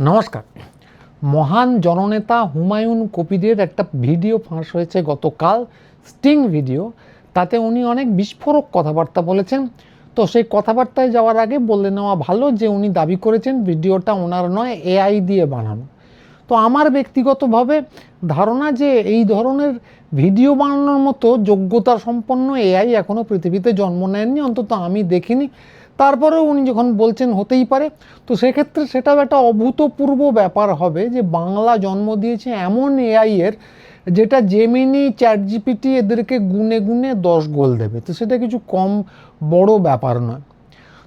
নমস্কার। মহান জননেতা হুমায়ুন কবিরের একটা ভিডিও ফাঁস হয়েছে গতকাল, স্টিং ভিডিও। তাতে উনি অনেক বিস্ফোরক কথাবার্তা বলেছেন। তো সেই কথাবার্তায় যাওয়ার আগে বলে নেওয়া ভালো যে উনি দাবি করেছেন ভিডিওটা ওনার নয়, এআই দিয়ে বানানো। তো আমার ব্যক্তিগতভাবে ধারণা যে এই ধরনের ভিডিও বানানোর মতো যোগ্যতা সম্পন্ন এআই এখনও পৃথিবীতে জন্ম নেয়নি, অন্তত আমি দেখিনি। তারপরেও উনি যখন বলছেন হতেই পারে, তো সেক্ষেত্রে সেটাও একটা অভূতপূর্ব ব্যাপার হবে যে বাংলা জন্ম দিয়েছে এমন এআই এর যেটা জেমিনি, চ্যাট জিপিটি এদেরকে গুনে গুনে 10 গোল দেবে। তো সেটা কিছু কম বড় ব্যাপার নয়।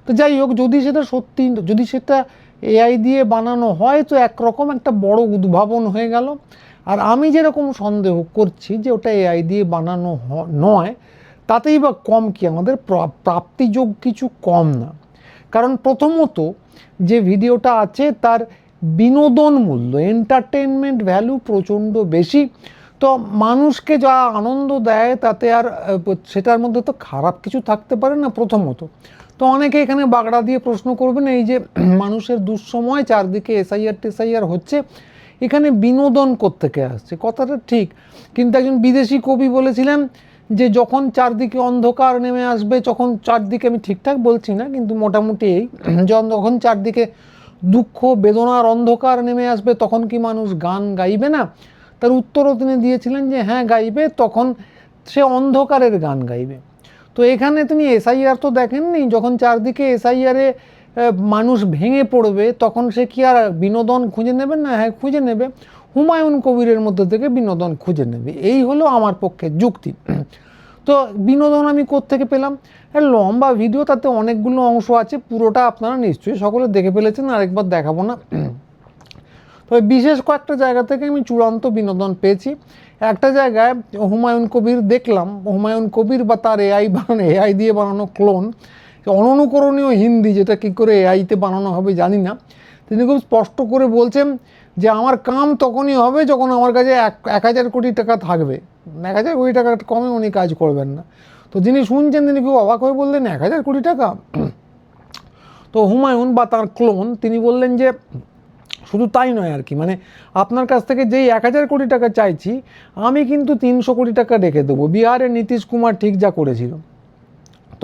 তো যাই হোক, যদি সেটা সত্যি, যদি সেটা এআই দিয়ে বানানো হয় তো একরকম একটা বড় উদ্ভাবন হয়ে গেল। আর আমি যেরকম সন্দেহ করছি যে ওটা এআই দিয়ে বানানো নয়, তাতেই বা কম কি, আমাদের প্রাপ্তিযোগ কিছু কম না। কারণ প্রথমত যে ভিডিওটা আছে তার বিনোদন মূল্য, এন্টারটেনমেন্ট ভ্যালু প্রচণ্ড বেশি। তো মানুষকে যা আনন্দ দেয় তাতে আর সেটার মধ্যে তো খারাপ কিছু থাকতে পারে না প্রথমত। তো অনেকে এখানে বাগড়া দিয়ে প্রশ্ন করবেন, এই যে মানুষের দুঃসময়, চারদিকে এসআইআর টেসআইআর হচ্ছে, এখানে বিনোদন কোত্থেকে আসছে? কথাটা ঠিক, কিন্তু একজন বিদেশি কবি বলেছিলেন যে যখন চারদিকে অন্ধকার নেমে আসবে, যখন চারদিকে, আমি ঠিকঠাক বলছি না কিন্তু মোটামুটি এই, যখন চারদিকে দুঃখ বেদনার অন্ধকার নেমে আসবে তখন কি মানুষ গান গাইবে না? তার উত্তরও তিনি দিয়েছিলেন যে হ্যাঁ গাইবে, তখন সে অন্ধকারের গান গাইবে। তো এখানে তিনি এসআইআর তো দেখেননি, যখন চারদিকে এসআইআরে মানুষ ভেঙে পড়বে তখন সে কি আর বিনোদন খুঁজে নেবেন না? হ্যাঁ খুঁজে নেবে, হুমায়ুন কবিরের মধ্যে থেকে বিনোদন খুঁজে নেবে। এই হলো আমার পক্ষে যুক্তি। তো বিনোদন আমি কোত্থেকে পেলাম? লম্বা ভিডিও, তাতে অনেকগুলো অংশ আছে, পুরোটা আপনারা নিশ্চয়ই সকলে দেখে ফেলেছেন, আরেকবার দেখাবো না। তবে বিশেষ কয়েকটা জায়গা থেকে আমি চূড়ান্ত বিনোদন পেয়েছি। একটা জায়গায় হুমায়ুন কবির দেখলাম, হুমায়ুন কবির বা তার এআই দিয়ে বানানো ক্লোন, অননুকরণীয় হিন্দি, যেটা কী করে এআইতে বানানো হবে জানি না, তিনি খুব স্পষ্ট করে বলছেন যে আমার কাম তখনই হবে যখন আমার কাছে 1,000 কোটি টাকা থাকবে। 1,000 কোটি টাকা কমে উনি কাজ করবেন না। তো যিনি শুনছেন তিনি খুব অবাক হয়ে বললেন 1,000 কোটি টাকা? তো হুমায়ুন বা তার ক্লোন তিনি বললেন যে শুধু তাই নয় আর কি, মানে আপনার কাছ থেকে যেই 1,000 কোটি টাকা চাইছি আমি কিন্তু 300 কোটি টাকা রেখে দেবো, বিহারের নীতিশ কুমার ঠিক যা করেছিল।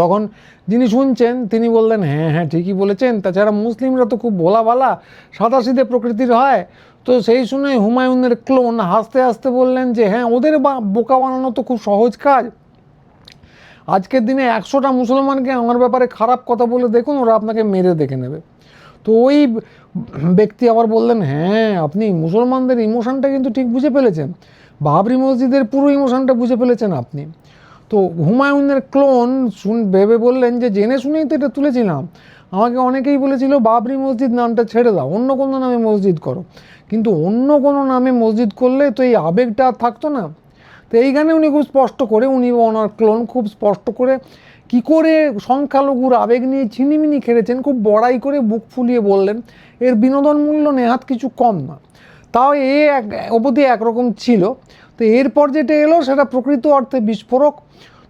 তখন যিনি শুনছেন তিনি বললেন হ্যাঁ হ্যাঁ ঠিকই বলেছেন, তাছাড়া মুসলিমরা তো খুব ভোলাভালা সাদাসিধে প্রকৃতির হয়। তো সেই শুনে হুমায়ুনের ক্লোন হাসতে হাসতে বললেন যে হ্যাঁ, ওদের বোকা বানানো তো খুব সহজ কাজ। আজকের দিনে 100টা মুসলমানকে আমার ব্যাপারে খারাপ কথা বলে দেখুন, ওরা আপনাকে মেরে দেখে নেবে। তো ওই ব্যক্তি আবার বললেন হ্যাঁ, আপনি মুসলমানদের ইমোশনটা কিন্তু ঠিক বুঝে ফেলেছেন, বাবরি মসজিদের পুরো ইমোশনটা বুঝে ফেলেছেন আপনি। তো হুমায়ুনের ক্লোন ভেবে বললেন যে জেনে শুনেই তো এটা তুলেছিলাম, আমাকে অনেকেই বলেছিল বাবরি মসজিদ নামটা ছেড়ে দাও, অন্য কোনো নামে মসজিদ করো, কিন্তু অন্য কোনো নামে মসজিদ করলে তো এই আবেগটা আর থাকতো না। তো এইখানে উনি খুব স্পষ্ট করে, ওনার ক্লোন খুব স্পষ্ট করে কী করে সংখ্যালঘুর আবেগ নিয়ে ছিনিমিনি খেলেছেন, খুব বড়াই করে বুক ফুলিয়ে বললেন এর বিনোদন মূল্য নেহাত কিছু কম না। তাও অবধি একরকম ছিল। তো এরপর যেটা এলো সেটা প্রকৃত অর্থে বিস্ফোরক।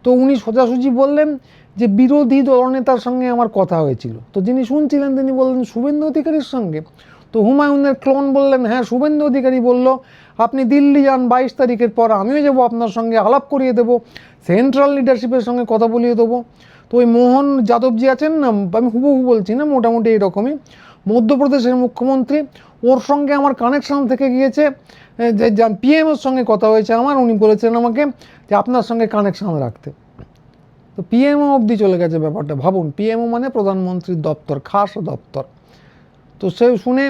তো উনি সোজাসুজি বললেন যে বিরোধী দলনেতার সঙ্গে আমার কথা হয়েছিল। তো যিনি শুনছিলেন তিনি বললেন শুভেন্দু অধিকারীর সঙ্গে। তো হুমায়ুনের ক্লোন বললেন হ্যাঁ, শুভেন্দু অধিকারী বলল আপনি দিল্লি যান 22 তারিখের পর, আমিও যাবো, আপনার সঙ্গে আলাপ করিয়ে দেবো, সেন্ট্রাল লিডারশিপের সঙ্গে কথা বলিয়ে দেবো। তো ওই মোহন যাদবজি আছেন না, আমি হুবহু বলছি না, মোটামুটি এইরকমই, মধ্যপ্রদেশের মুখ্যমন্ত্রী, ওর সঙ্গে আমার কানেকশান থেকে গিয়েছে। যে পিএমওর সঙ্গে কথা হয়েছে আমার, উনি বলেছেন আমাকে যে আপনার সঙ্গে কানেকশান রাখতে। তো পিএমও অবধি চলে গেছে ব্যাপারটা, ভাবুন, পিএমও মানে প্রধানমন্ত্রীর দপ্তর, খাস দপ্তর। তো সে শুনে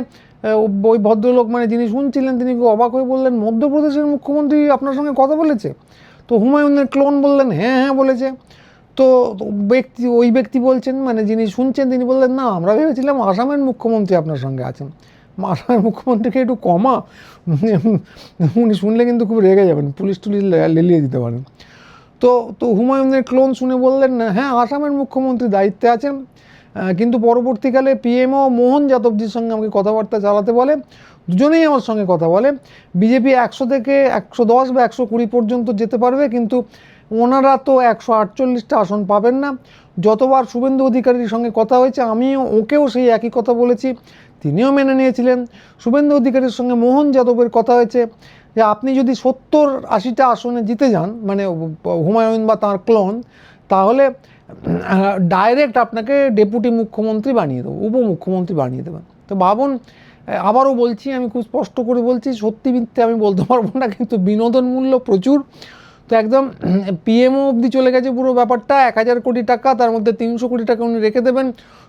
ওই ভদ্রলোক, মানে যিনি শুনছিলেন তিনি খুব অবাক হয়ে বললেন মধ্যপ্রদেশের মুখ্যমন্ত্রী আপনার সঙ্গে কথা বলেছে? তো হুমায়ুনের ক্লোন বললেন হ্যাঁ হ্যাঁ বলেছে। তো ওই ব্যক্তি বলছেন, মানে যিনি শুনছেন তিনি বললেন না, আমরা ভেবেছিলাম আসামের মুখ্যমন্ত্রী আপনার সঙ্গে আছেন, আসামের মুখ্যমন্ত্রীকে একটু কমা। উনি শুনলে কিন্তু খুব রেগে যাবেন, পুলিশ টুলিশ লেলিয়ে দিতে পারেন। তো তো হুমায়ুনের ক্লোন শুনে বললেন না হ্যাঁ, আসামের মুখ্যমন্ত্রী দায়িত্বে আছেন, কিন্তু পরবর্তীকালে পিএমও মোহন যাদবজির সঙ্গে আমাকে কথাবার্তা চালাতে বলে, দুজনেই আমার সঙ্গে কথা বলে। বিজেপি 100 থেকে 110 বা 120 পর্যন্ত যেতে পারবে, কিন্তু ওনারা তো 148টা আসন পাবেন না। যতবার শুভেন্দু অধিকারীর সঙ্গে কথা হয়েছে আমিও ওকেও সেই একই কথা বলেছি, তিনিও মেনে নিয়েছিলেন। শুভেন্দু অধিকারীর সঙ্গে মোহন যাদবের কথা হয়েছে যে আপনি যদি 70-80টা আসনে জিতে যান, মানে হুমায়ুন বা তাঁর ক্লোন, তাহলে ডাইরেক্ট আপনাকে ডেপুটি মুখ্যমন্ত্রী বানিয়ে দেবো, উপমুখ্যমন্ত্রী বানিয়ে দেবেন। তো ভাবুন, আবারও বলছি, আমি খুব স্পষ্ট করে বলছি, সত্যি মিথ্যে আমি বলতে পারবো না, কিন্তু বিনোদন মূল্য প্রচুর। তো একদম পিএমও অবধি চলে গেছে পুরো ব্যাপারটা। 1000 কোটি টাকা, তার মধ্যে 300 কোটি টাকা উনি রেখে দেবেন,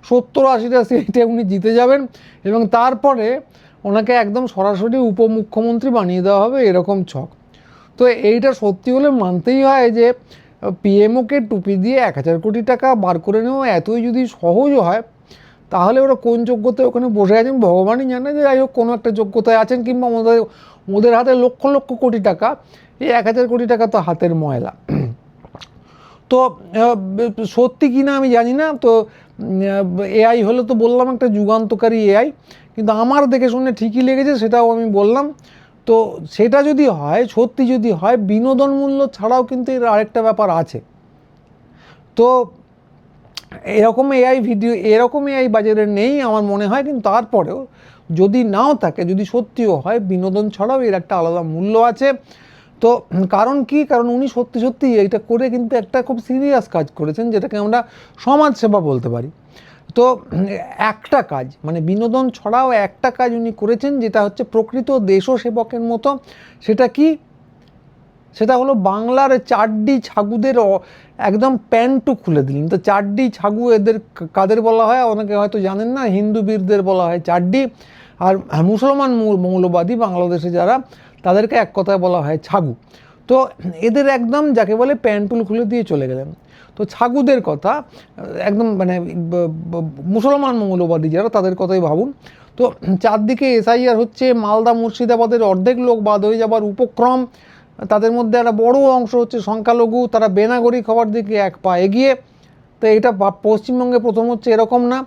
70-80টা সিটে উনি জিতে যাবেন, এবং তারপরে ওনাকে একদম সরাসরি উপমুখ্যমন্ত্রী বানিয়ে দেওয়া হবে, এরকম ছক। তো এইটা সত্যি হলে মানতেই হয় যে পিএমওকে টুপি দিয়ে 1000 কোটি টাকা বার করে নেওয়া এতই যদি সহজ হয়, তাহলে ওরা কোন যোগ্যতায় ওখানে বসে আছেন ভগবানই জানে। যে যাই হোক, কোনো একটা যোগ্যতায় আছেন, কিংবা ওদের হাতে লক্ষ লক্ষ কোটি টাকা, এই 1000 কোটি টাকা তো হাতের ময়লা। তো সত্যি কি না আমি জানি না। তো এআই হলে তো বললাম একটা যুগান্তকারী এআই, কিন্তু আমার দেখে শুনে ঠিকই লেগেছে, সেটাও আমি বললাম। তো সেটা যদি হয়, সত্যি যদি হয়, বিনোদন মূল্য ছাড়াও কিন্তু এর আরেকটা ব্যাপার আছে। তো এরকম এআই বাজারে নেই আমার মনে হয়, কিন্তু তারপরেও যদি নাও থাকে, যদি সত্যিও হয়, বিনোদন ছাড়াও এর একটা আলাদা মূল্য আছে। তো কারণ কি, কারণ উনি সত্যি সত্যি এইটা করে কিন্তু একটা খুব সিরিয়াস কাজ করেছেন, যেটাকে আমরা সমাজসেবা বলতে পারি। তো একটা কাজ, মানে বিনোদন ছড়াও একটা কাজ উনি করেছেন, যেটা হচ্ছে প্রকৃত দেশসেবকের মতো। সেটা কি? সেটা হলো বাংলার 4D ছাগুদের একদম প্যান্টু খুলে দিলেন। তো 4D ছাগু এদের কাদের বলা হয় অনেকে হয়তো জানেন না, হিন্দু বীরদের বলা হয় 4D, আর মুসলমান মৌলবাদী বাংলাদেশে যারা, তাদেরকে এক কথায় বলা হয় ছাগু। তো এদের একদম যাকে বলে প্যান্টুল খুলে দিয়ে চলে গেলেন। তো ছাগুদের কথা একদম, মানে মুসলমান মৌলবাদী যারা, তাদের কথাই ভাবুন। তো চারদিকে এসআইআর হচ্ছে, মালদা মুর্শিদাবাদের অর্ধেক লোক বাদ হয়ে যাবার উপক্রম, তাদের মধ্যে একটা বড় অংশ হচ্ছে সংখ্যালঘু, তারা বেনাগরিক হওয়ার দিকে এক পা এগিয়ে। তো এটা পশ্চিমবঙ্গে প্রথম হচ্ছে এরকম না,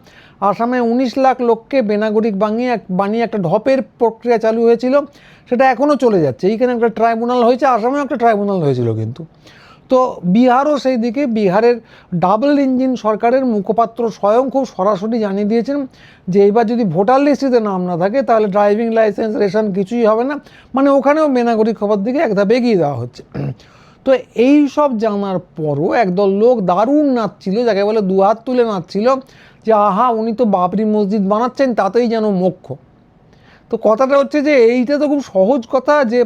আসামে 19 লাখ লোককে বেনাগরিক বানিয়ে একটা ঢপের প্রক্রিয়া চালু হয়েছিল, সেটা এখনও চলে যাচ্ছে। এইখানে একটা ট্রাইব্যুনাল হয়েছে, আসামেও একটা ট্রাইব্যুনাল হয়েছিল কিন্তু। তো বিহারও সেই দিকে, বিহারের ডাবল ইঞ্জিন সরকারের মুখপাত্র স্বয়ং খুব সরাসরি জানিয়ে দিয়েছেন যে এইবার যদি ভোটার লিস্টে নাম না থাকে, তাহলে ড্রাইভিং লাইসেন্স, রেশন কিছুই হবে না, মানে ওখানেও বেনাগরিক হওয়ার দিকে এক ধাপ এগিয়ে দেওয়া হচ্ছে। তো এই সব জানার পরও একদল লোক দারুণ নাচছিল, যাকে বলে দুহাত তুলে নাচছিল, যে আহা উনি তো বাবরি মসজিদ বানাচ্ছেন, তাতেই যেন মোক্ষ। তো কথাটা হচ্ছে যে এইটা তো খুব সহজ কথা, যে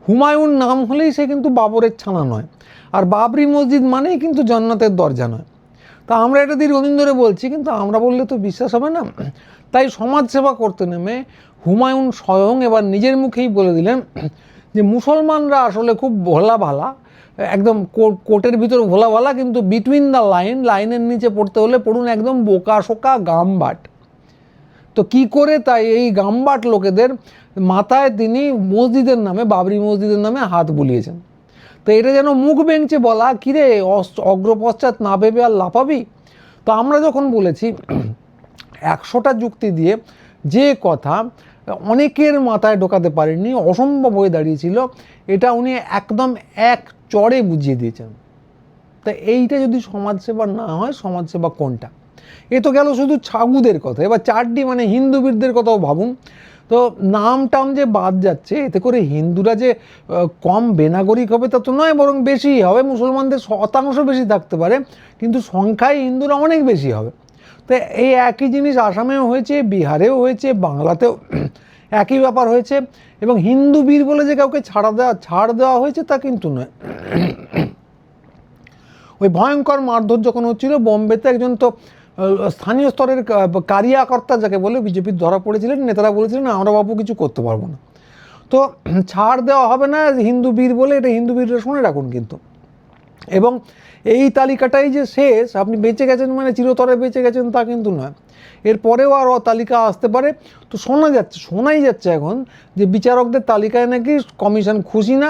হুমায়ুন নাম হলেই সে কিন্তু বাবরের ছানা নয়, আর বাবরি মসজিদ মানেই কিন্তু জান্নাতের দরজা নয়। তা আমরা এটা দীর্ঘদিন ধরে বলছি, কিন্তু আমরা বললে তো বিশ্বাস হবে না। তাই সমাজসেবা করতে নেমে হুমায়ুন স্বয়ং এবার নিজের মুখেই বলে দিলেন যে মুসলমানরা আসলে খুব ভোলা ভালা, একদম কোর্টের ভিতর ভোলা ভালা, কিন্তু বিটুইন দ্য লাইনের নিচে পড়তে হলে পড়ুন একদম বোকা শোকা গামবাট। তো কি করে, তাই এই গামবাট লোকেদের মাথায় তিনি মসজিদের নামে, বাবরি মসজিদের নামে হাত বুলিয়েছেন। তো এটা যেন মুখ বেঞ্চে বলা, কিরে অগ্রপশ্চাৎ না ভেবে আর লাফাবি। তো আমরা যখন বলেছি 100টা যুক্তি দিয়ে যে কথা অনেকের মাথায় ঢোকাতে পারেননি, অসম্ভব হয়ে দাঁড়িয়েছিল, এটা উনি একদম এক চড়ে বুঝিয়ে দিয়েছেন। তা এইটা যদি সমাজসেবা না হয়, সমাজসেবা কোনটা? এ তো গেল শুধু ছাগুদের কথা। এবার 4D মানে হিন্দু বীরদের কথাও ভাবুন। তো নাম টাম যে বাদ যাচ্ছে, এতে করে হিন্দুরা যে কম বেনাগরিক হবে তা তো নয়, বরং বেশি হবে। মুসলমানদের শতাংশ বেশি থাকতে পারে, কিন্তু সংখ্যায় হিন্দুরা অনেক বেশি হবে। তো এই একই জিনিস আসামেও হয়েছে, বিহারেও হয়েছে, বাংলাতেও একই ব্যাপার হয়েছে। এবং হিন্দু বীর বলে যে কাউকে ছাড় দেওয়া হয়েছে তা কিন্তু নয়। ওই ভয়ঙ্কর মারধর যখন হচ্ছিল বোম্বেতে, একজন তো স্থানীয় স্তরের কারিয়াকর্তা যাকে বলে বিজেপির ধরা পড়েছিলেন, নেতারা বলেছিলেন আমরা বাবু কিছু করতে পারবো না। তো ছাড় দেওয়া হবে না হিন্দু বীর বলে, এটা হিন্দু বীররা শুনে রাখুন কিন্তু। এবং এই তালিকাটাই যে শেষ, আপনি বেঁচে গেছেন মানে চিরতরে বেঁচে গেছেন তা কিন্তু নয়, এরপরেও আরও তালিকা আসতে পারে। তো শোনাই যাচ্ছে এখন যে বিচারকদের তালিকায় নাকি কমিশন খুশি না।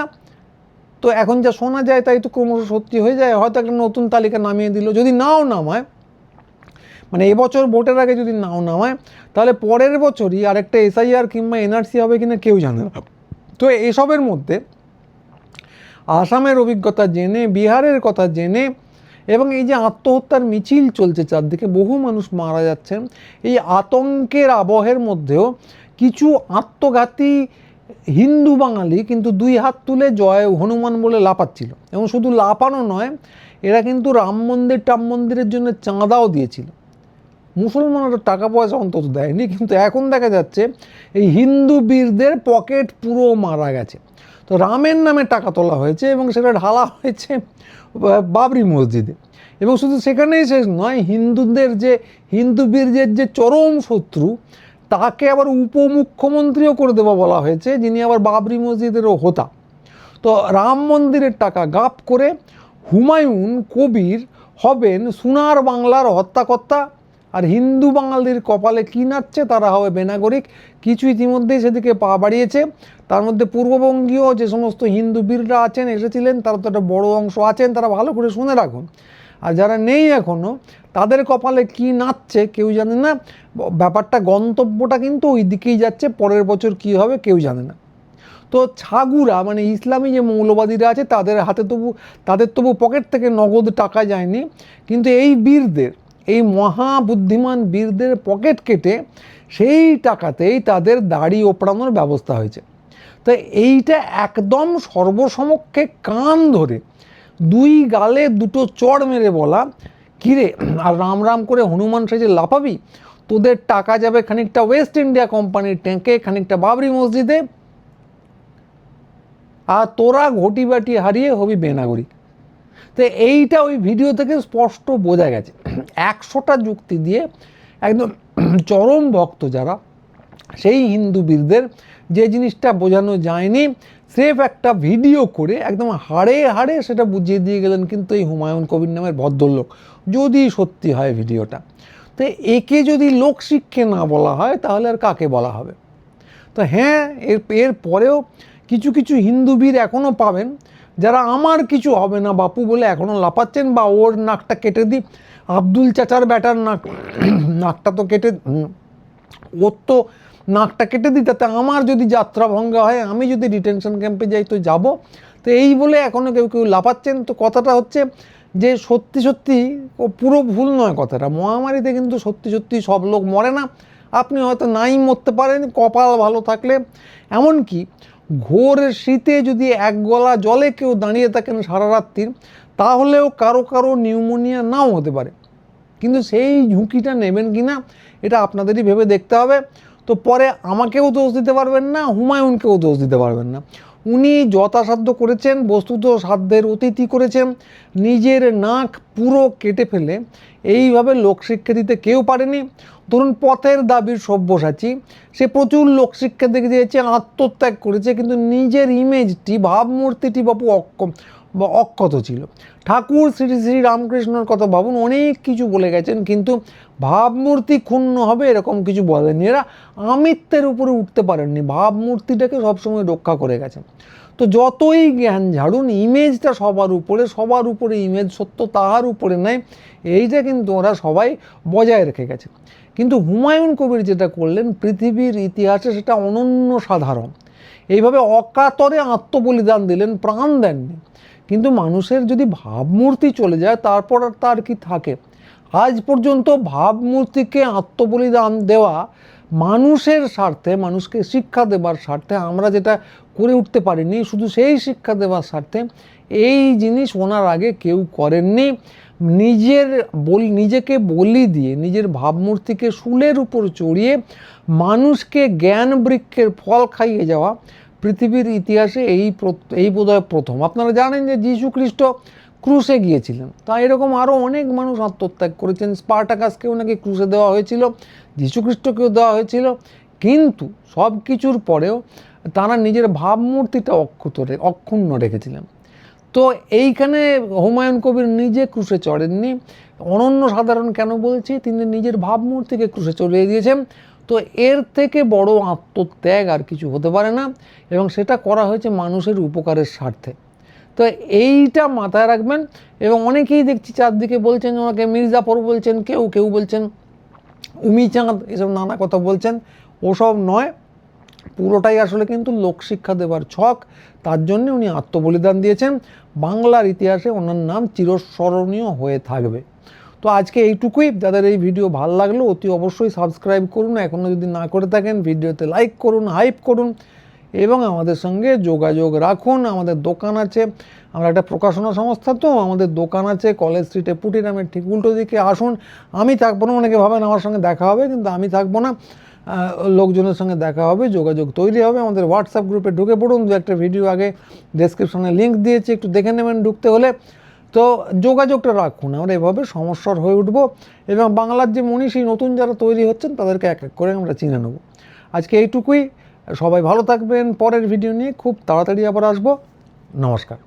তো এখন যা শোনা যায় তাই তো ক্রমশ সত্যি হয়ে যায়, হয়তো একটা নতুন তালিকা নামিয়ে দিল। যদি নাও নামায়, মানে এবছর ভোটের আগে যদি নাও নামায়, তাহলে পরের বছরই আরেকটা এসআইআর কিংবা এনআরসি হবে কিনা কেউ জানে না। তো এসবের মধ্যে আসামের অভিজ্ঞতা জেনে, বিহারের কথা জেনে, এবং এই যে আত্মহত্যার মিছিল চলছে চারদিকে, বহু মানুষ মারা যাচ্ছেন, এই আতঙ্কের আবহের মধ্যেও কিছু আত্মঘাতী হিন্দু বাঙালি কিন্তু দুই হাত তুলে জয় হনুমান বলে লাপাচ্ছিল। এবং শুধু লাপানো নয়, এরা কিন্তু রাম মন্দিরের জন্য চাঁদাও দিয়েছিল। মুসলমানরা টাকা পয়সা অন্তত দেয়নি, কিন্তু এখন দেখা যাচ্ছে এই হিন্দু বীরদের পকেট পুরো মারা গেছে। তো রামের নামে টাকা তোলা হয়েছে এবং সেটা ঢালা হয়েছে বাবরি মসজিদে। এবং শুধু সেখানেই শেষ নয়, হিন্দু বীরদের যে চরম শত্রু, তাকে আবার উপমুখ্যমন্ত্রীও করে দেওয়া বলা হয়েছে, যিনি আবার বাবরি মসজিদেরও হোতা। তো রাম মন্দিরের টাকা গাপ করে হুমায়ুন কবির হবেন সোনার বাংলার হত্যাকর্তা, আর হিন্দু বাঙালির কপালে কী নাচছে, তারা হবে বেনাগরিক। কিছু ইতিমধ্যেই সেদিকে পা বাড়িয়েছে। তার মধ্যে পূর্ববঙ্গীয় যে সমস্ত হিন্দু বীররা আছেন, এসেছিলেন, তারা তো একটা বড় অংশ আছেন, তারা ভালো করে শুনে রাখুন। আর যারা নেই এখনও, তাদের কপালে কী নাচছে কেউ জানে না। ব্যাপারটা, গন্তব্যটা কিন্তু ওই দিকেই যাচ্ছে। পরের বছর কী হবে কেউ জানে না। তো ছাগুরা, মানে ইসলামী যে মৌলবাদীরা আছে, তাদের তবু পকেট থেকে নগদ টাকা যায়নি, কিন্তু এই বীরদের, এই মহাবুদ্ধিমান বীরদের পকেট কেটে সেই টাকাতেই তাদের দাড়ি ওপড়ানোর ব্যবস্থা হয়েছে। তো এইটা একদম সর্বসমক্ষে কান ধরে দুই গালে দুটো চড় মেরে বলা, কিরে আর রাম রাম করে হনুমান সেজে লাফাবি, তোদের টাকা যাবে খানিকটা ওয়েস্ট ইন্ডিয়া কোম্পানির ট্যাঙ্কে, খানিকটা বাবরি মসজিদে, আর তোরা ঘটি বাটি হারিয়ে হবি বেনাগরিক। তো এইটা ওই ভিডিও থেকে স্পষ্ট বোঝা গেছে। 100টা যুক্তি দিয়ে একদম চরম ভক্ত যারা, সেই হিন্দু বীরদের যে জিনিসটা বোঝানো যায়নি, স্রেফ একটা ভিডিও করে একদম হাড়ে হাড়ে সেটা বুঝিয়ে দিয়ে গেলেন কিন্তু এই হুমায়ুন কবির নামের ভদ্রলোক, যদি সত্যি হয় ভিডিওটা। তো একে যদি লোকশিক্ষে না বলা হয়, তাহলে আর কাকে বলা হবে? তো হ্যাঁ, এর পরেও কিছু কিছু হিন্দু বীর এখনও পাবেন, যারা আমার কিছু হবে না বাপু বলে এখনও লাপাচ্ছেন, বা ওর নাকটা কেটে দিই, আব্দুল চাচার ব্যাটার নাকটা তো কেটে, ওর তো নাকটা কেটে দিই, তাতে আমার যদি যাত্রা ভঙ্গ হয়, আমি যদি ডিটেনশন ক্যাম্পে যাই তো যাব। তো এই বলে এখনও কেউ কেউ লাপাচ্ছেন। তো কথাটা হচ্ছে যে সত্যি সত্যি পুরো ভুল নয় কথাটা। মহামারীতে কিন্তু সত্যি সত্যি সব লোক মরে না। আপনি হয়তো নাই মরতে পারেন, কপাল ভালো থাকলে। এমনকি ঘোর শীতে যদি এক গলা জলে কেউ দাঁড়িয়ে থাকেন সারা রাত্রির, তাহলেও কারো কারো নিউমোনিয়া নাও হতে পারে। কিন্তু সেই ঝুঁকিটা নেবেন কি না, এটা আপনাদেরই ভেবে দেখতে হবে। তো পরে আমাকেও দোষ দিতে পারবেন না, হুমায়ুনকেও দোষ দিতে পারবেন না। উনি যথাসাধ্য করেছেন, বস্তুত সাধ্যের অতিথি করেছেন। নিজের নাক পুরো কেটে ফেলে এইভাবে লোকশিক্ষা দিতে কেউ পারেনি। ধরুন পথের দাবির সব্যসাচী, সে প্রচুর লোকশিক্ষা দেখে দিয়েছে, আত্মত্যাগ করেছে, কিন্তু নিজের ইমেজটি, ভাবমূর্তিটি বাপু অক্ষত ছিল। ঠাকুর শ্রী শ্রী রামকৃষ্ণর কথা ভাবুন, অনেক কিছু বলে গেছেন, কিন্তু ভাবমূর্তি ক্ষুণ্ণ হবে এরকম কিছু বলেননি। এরা আমিত্বের উপরে উঠতে পারেননি, ভাবমূর্তিটাকে সবসময় রক্ষা করে গেছেন। তো যতই জ্ঞান ঝাড়ুন, ইমেজটা সবার উপরে ইমেজ সত্য, তাহার উপরে নেয়, এইটা কিন্তু ওরা সবাই বজায় রেখে গেছে। কিন্তু হুমায়ুন কবির যেটা করলেন পৃথিবীর ইতিহাসে সেটা অনন্য সাধারণ। এইভাবে অকাতরে আত্মবলিদান দিলেন, প্রাণ দেননি। কিন্তু মানুষের যদি ভাবমূর্তি চলে যায়, তারপর আর তার কি থাকে? আজ পর্যন্ত ভাবমূর্তিকে আত্মবলিদান দেওয়া, মানুষের স্বার্থে, মানুষকে শিক্ষা দেবার স্বার্থে আমরা যেটা করে উঠতে পারিনি, শুধু সেই শিক্ষা দেওয়ার স্বার্থে এই জিনিস ওনার আগে কেউ করেননি। নিজেকে বলি দিয়ে, নিজের ভাবমূর্তিকে শুলের উপর চড়িয়ে মানুষকে জ্ঞান বৃক্ষের ফল খাইয়ে যাওয়া পৃথিবীর ইতিহাসে এই বোধহয় প্রথম। আপনারা জানেন যে যীশু খ্রিস্ট ক্রুশে গিয়েছিলেন, তা এরকম আরও অনেক মানুষ আত্মত্যাগ করেছেন। স্পার্টাকাসকেও নাকি ক্রুশে দেওয়া হয়েছিল, যীশু খ্রিস্টকেও দেওয়া হয়েছিল, কিন্তু সব কিছুর পরেও তারা নিজের ভাবমূর্তিটা অক্ষুণ্ণ রেখেছিলেন। তো এইখানে হুমায়ুন কবির নিজে ক্রুশে চড়েননি। অনন্য সাধারণ কেন বলছি, তিনি নিজের ভাবমূর্তিকে ক্রুশে চড়িয়ে দিয়েছেন। তো এর থেকে বড় আত্মত্যাগ আর কিছু হতে পারে না, এবং সেটা করা হয়েছে মানুষের উপকারের স্বার্থে। তো এইটা মাথায় রাখবেন। এবং অনেকেই দেখছি চারদিকে বলছেন, ওনাকে মির্জাফর বলছেন, কেউ বলছেন উমি চাঁদ, এসব নানা কথা বলছেন। ওসব নয়, পুরোটাই আসলে কিন্তু লোকশিক্ষা দেওয়ার ছক। তার জন্য উনি আত্মবলিদান দিয়েছেন। বাংলার ইতিহাসে ওনার নাম চিরস্মরণীয় হয়ে থাকবে। তো আজকে এইটুকুই। যাদের এই ভিডিও ভালো লাগলো অতি অবশ্যই সাবস্ক্রাইব করুন, এখনও যদি না করে থাকেন ভিডিওতে লাইক করুন, হাইপ করুন এবং আমাদের সঙ্গে যোগাযোগ রাখুন। আমাদের দোকান আছে, আমরা একটা প্রকাশনা সংস্থা, তো আমাদের দোকান আছে কলেজ স্ট্রিটে পুটিরামের ঠিক উল্টো দিকে। আসুন, আমি থাকবো না, অনেকে ভাবেন আমার সঙ্গে দেখা হবে, কিন্তু আমি থাকবো না, লোকজনের সঙ্গে দেখা হবে, যোগাযোগ তৈরি হবে। আমাদের হোয়াটসঅ্যাপ গ্রুপে ঢুকে পড়ুন, দু একটা ভিডিও আগে ডেসক্রিপশনে লিঙ্ক দিয়েছি, একটু দেখে নেবেন ঢুকতে হলে। তো যোগাযোগটা রাখুন, আমরা এভাবে সমস্যার হয়ে উঠবো এবং বাংলার যে মনীষী নতুন যারা তৈরি হচ্ছেন তাদেরকে এক এক করে আমরা চিনে নেব। আজকে এইটুকুই। সবাই ভালো থাকবেন। পরের ভিডিও নিয়ে খুব তাড়াতাড়ি আবার আসবো। নমস্কার।